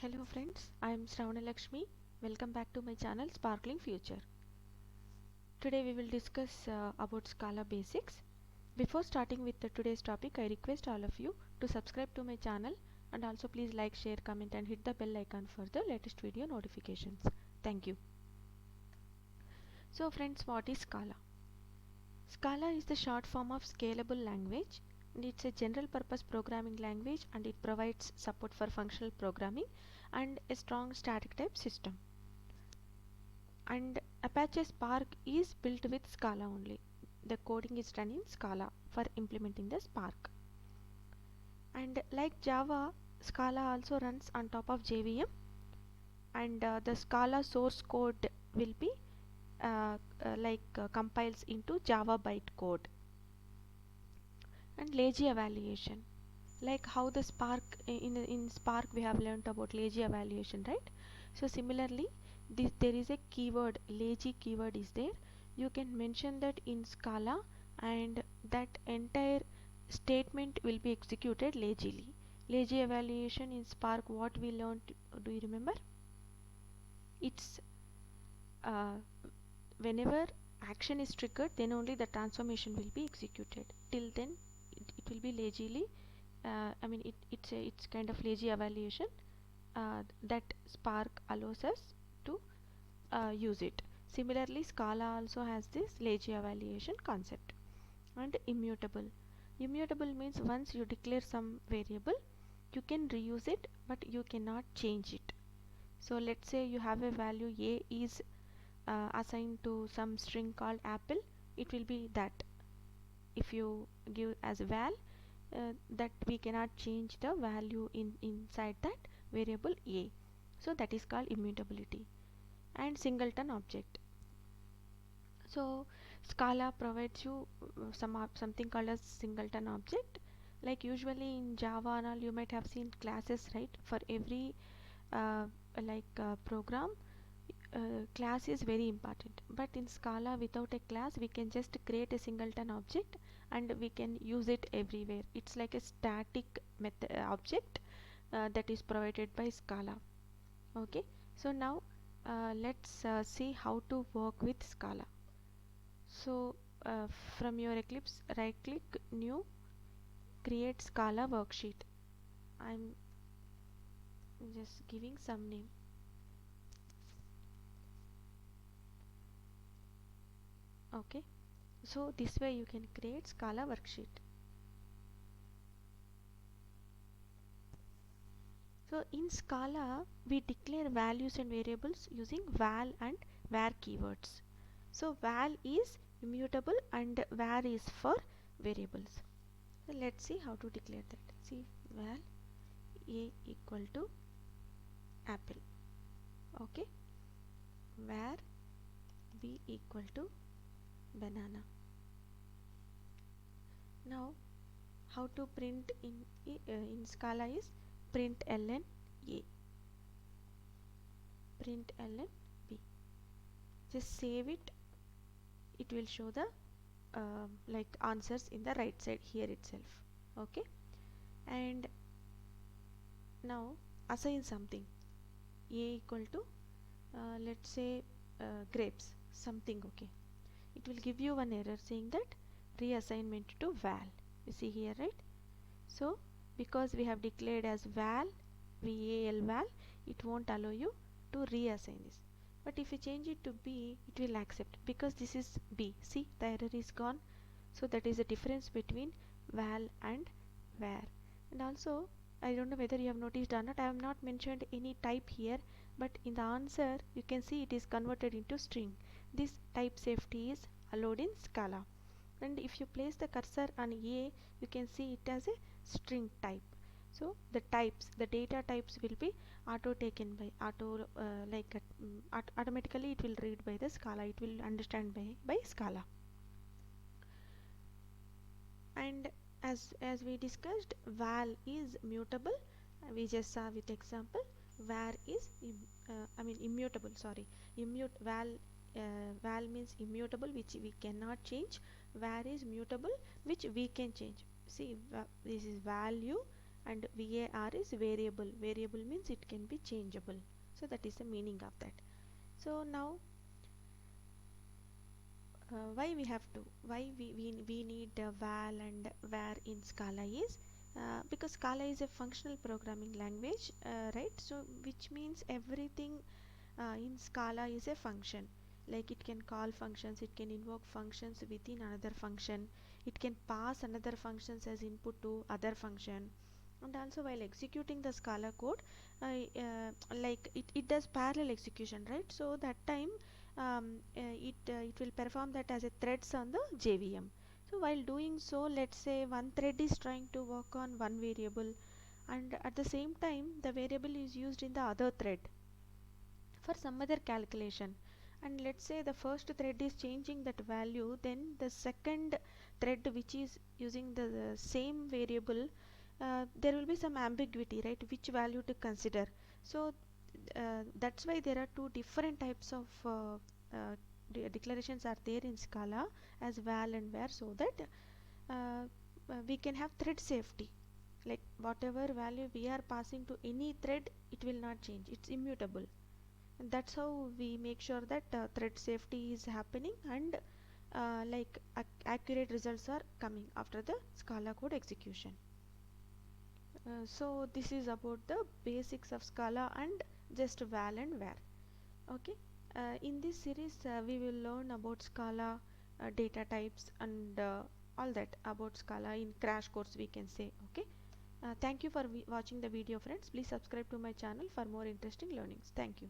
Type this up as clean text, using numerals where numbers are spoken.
Hello friends, I am Shravana Lakshmi. Welcome back to my channel Sparkling Future. Today we will discuss about Scala basics. Before starting with today's topic, I request all of you to subscribe to my channel and also please like, share, comment and hit the bell icon for the latest video notifications. Thank you. So friends, what is Scala? Scala is the short form of Scalable Language, and it's a general purpose programming language, and it provides support for functional programming and a strong static type system. And Apache Spark is built with Scala only. The coding is done in Scala for implementing the Spark. And like Java, Scala also runs on top of JVM, and the Scala source code will be compiles into Java bytecode. And lazy evaluation, like how the Spark in Spark we have learnt about lazy evaluation, right? So similarly, there is a keyword, lazy keyword is there. You can mention that in Scala, and that entire statement will be executed lazily. Lazy evaluation in Spark, what we learned, do you remember? It's uh, whenever action is triggered, then only the transformation will be executed. Till then it will be lazily, it's kind of lazy evaluation that Spark allows us to use it. Similarly, Scala also has this lazy evaluation concept. And immutable. Immutable means once you declare some variable, you can reuse it, but you cannot change it. So let's say you have a value a is assigned to some string called apple, it will be that. If you give as val, that we cannot change the value inside that variable a, so that is called immutability. And singleton object, so Scala provides you something called as singleton object. Like usually in Java and all, you might have seen classes, right? For every uh, program, class is very important, but in Scala without a class we can just create a singleton object and we can use it everywhere. It's like a static method object that is provided by Scala. Okay, so now let's see how to work with Scala. So from your Eclipse, right click, new, create Scala worksheet. I'm just giving some name. Okay, so this way you can create Scala worksheet. So in Scala we declare values and variables using val and var keywords. So val is immutable and var is for variables. So let's see how to declare that. See, val a equal to apple. Okay, var b equal to banana. Now how to print in Scala is print ln a, print ln b. Just save it, it will show the answers in the right side here itself. Okay, and now assign something, a equal to let's say grapes something. Okay, it will give you one error saying that reassignment to val. You see here, right? So because we have declared as val, val, it won't allow you to reassign this. But if you change it to b, it will accept because this is b. See, the error is gone. So that is the difference between val and var. And also, I don't know whether you have noticed or not, I have not mentioned any type here, but in the answer you can see it is converted into string. This type safety is allowed in Scala. And if you place the cursor on a, you can see it as a string type. So the types, the data types will be auto taken by automatically it will read by the Scala, it will understand by Scala. And as we discussed, val is mutable. We just saw with example. Var is immutable, sorry, val means immutable, which we cannot change. Var is mutable, which we can change. See, this is value and var is variable. Variable means it can be changeable. So that is the meaning of that. So now why we need val and var in Scala is because Scala is a functional programming language, right? So which means everything in Scala is a function. Like it can call functions, it can invoke functions within another function, it can pass another functions as input to other function, and also while executing the Scala code, like it does parallel execution, right? So that time it will perform that as a threads on the JVM. So while doing so, let's say one thread is trying to work on one variable, and at the same time the variable is used in the other thread for some other calculation, and let's say the first thread is changing that value, then the second thread which is using the same variable, there will be some ambiguity, right, which value to consider. So that's why there are two different types of declarations are there in Scala as val and var, so that we can have thread safety. Like whatever value we are passing to any thread, it will not change, it's immutable. And that's how we make sure that thread safety is happening, and like accurate results are coming after the Scala code execution. So this is about the basics of Scala and just val and var. Okay, in this series we will learn about Scala, data types, and all that about Scala in crash course, we can say. Okay, thank you for watching the video, friends. Please subscribe to my channel for more interesting learnings. Thank you.